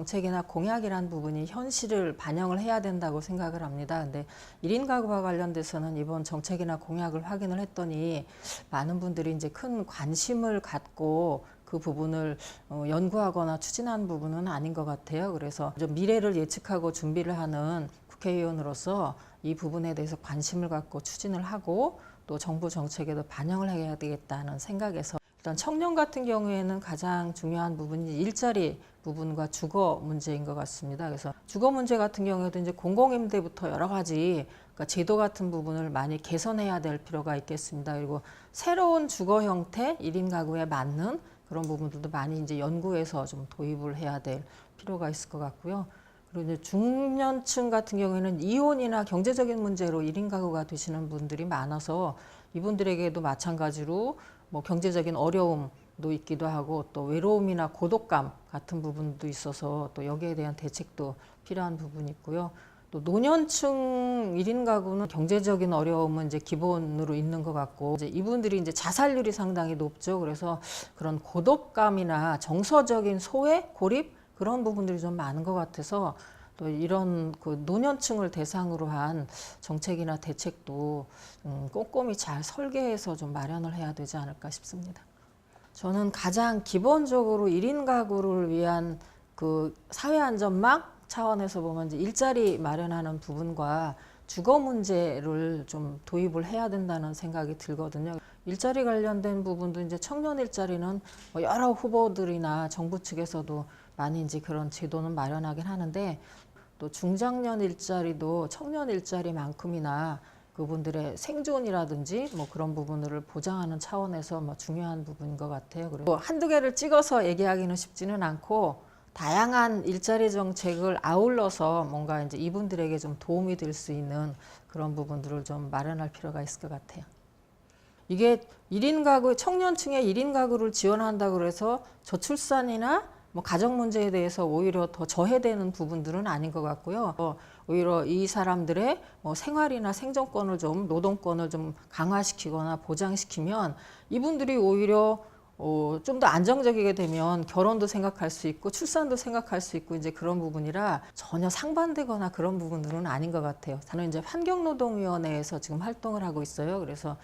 정책이나 공약이란 부분이 현실을 반영을 해야 된다고 생각을 합니다. 근데 1인 가구와 관련돼서는 이번 정책이나 공약을 확인을 했더니 많은 분들이 이제 큰 관심을 갖고 그 부분을 연구하거나 추진한 부분은 아닌 것 같아요. 그래서 좀 미래를 예측하고 준비를 하는 국회의원으로서 이 부분에 대해서 관심을 갖고 추진을 하고 또 정부 정책에도 반영을 해야 되겠다는 생각에서 일단 청년 같은 경우에는 가장 중요한 부분이 일자리 부분과 주거 문제인 것 같습니다. 그래서 주거 문제 같은 경우에도 이제 공공임대부터 여러 가지 그러니까 제도 같은 부분을 많이 개선해야 될 필요가 있겠습니다. 그리고 새로운 주거 형태, 1인 가구에 맞는 그런 부분들도 많이 이제 연구해서 좀 도입을 해야 될 필요가 있을 것 같고요. 그리고 이제 중년층 같은 경우에는 이혼이나 경제적인 문제로 1인 가구가 되시는 분들이 많아서 이분들에게도 마찬가지로 뭐 경제적인 어려움도 있기도 하고 또 외로움이나 고독감 같은 부분도 있어서 또 여기에 대한 대책도 필요한 부분이 있고요. 또 노년층 1인 가구는 경제적인 어려움은 이제 기본으로 있는 것 같고 이제 이분들이 이제 자살률이 상당히 높죠. 그래서 그런 고독감이나 정서적인 소외, 고립 그런 부분들이 좀 많은 것 같아서 또 이런 그 노년층을 대상으로 한 정책이나 대책도 꼼꼼히 잘 설계해서 좀 마련을 해야 되지 않을까 싶습니다. 저는 가장 기본적으로 1인 가구를 위한 그 사회 안전망 차원에서 보면 이제 일자리 마련하는 부분과 주거 문제를 좀 도입을 해야 된다는 생각이 들거든요. 일자리 관련된 부분도 이제 청년 일자리는 뭐 여러 후보들이나 정부 측에서도 많이 이제 그런 제도는 마련하긴 하는데 또 중장년 일자리도 청년 일자리만큼이나 그분들의 생존이라든지 뭐 그런 부분을 보장하는 차원에서 뭐 중요한 부분인 것 같아요. 그리고 한두 개를 찍어서 얘기하기는 쉽지는 않고 다양한 일자리 정책을 아울러서 뭔가 이제 이분들에게 좀 도움이 될 수 있는 그런 부분들을 좀 마련할 필요가 있을 것 같아요. 이게 1인 가구, 청년층의 1인 가구를 지원한다고 해서 저출산이나 뭐 가정 문제에 대해서 오히려 더 저해되는 부분들은 아닌 것 같고요. 오히려 이 사람들의 뭐 생활이나 생존권을 좀 노동권을 좀 강화시키거나 보장시키면 이분들이 오히려 좀 더 안정적이게 되면 결혼도 생각할 수 있고 출산도 생각할 수 있고 이제 그런 부분이라 전혀 상반되거나 그런 부분들은 아닌 것 같아요. 저는 이제 환경노동위원회에서 지금 활동을 하고 있어요. 그래서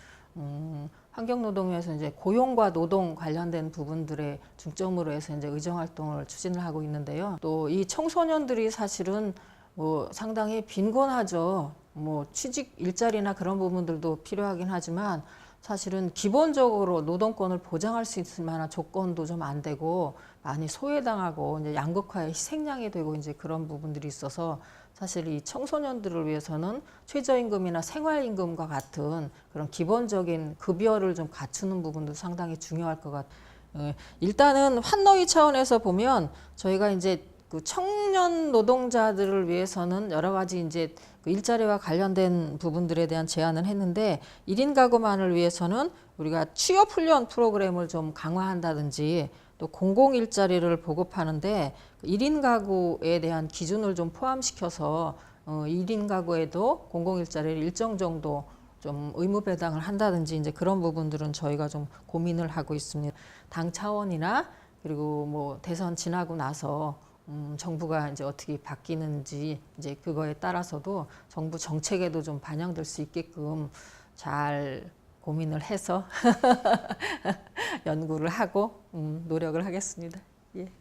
환경노동위에서 이제 고용과 노동 관련된 부분들에 중점으로 해서 이제 의정활동을 추진을 하고 있는데요. 또 이 청소년들이 사실은 뭐 상당히 빈곤하죠. 뭐 취직 일자리나 그런 부분들도 필요하긴 하지만 사실은 기본적으로 노동권을 보장할 수 있을 만한 조건도 좀 안 되고 많이 소외당하고 이제 양극화의 희생양이 되고 이제 그런 부분들이 있어서 사실 이 청소년들을 위해서는 최저임금이나 생활임금과 같은 그런 기본적인 급여를 좀 갖추는 부분도 상당히 중요할 것 같아요. 일단은 환노위 차원에서 보면 저희가 이제 그 청년 노동자들을 위해서는 여러 가지 이제 그 일자리와 관련된 부분들에 대한 제안을 했는데 1인 가구만을 위해서는 우리가 취업 훈련 프로그램을 좀 강화한다든지 또 공공 일자리를 보급하는데 1인 가구에 대한 기준을 좀 포함시켜서 1인 가구에도 공공 일자리를 일정 정도 좀 의무 배당을 한다든지 이제 그런 부분들은 저희가 좀 고민을 하고 있습니다. 당 차원이나 그리고 뭐 대선 지나고 나서 정부가 이제 어떻게 바뀌는지 이제 그거에 따라서도 정부 정책에도 좀 반영될 수 있게끔 잘 고민을 해서 연구를 하고 노력을 하겠습니다. 예.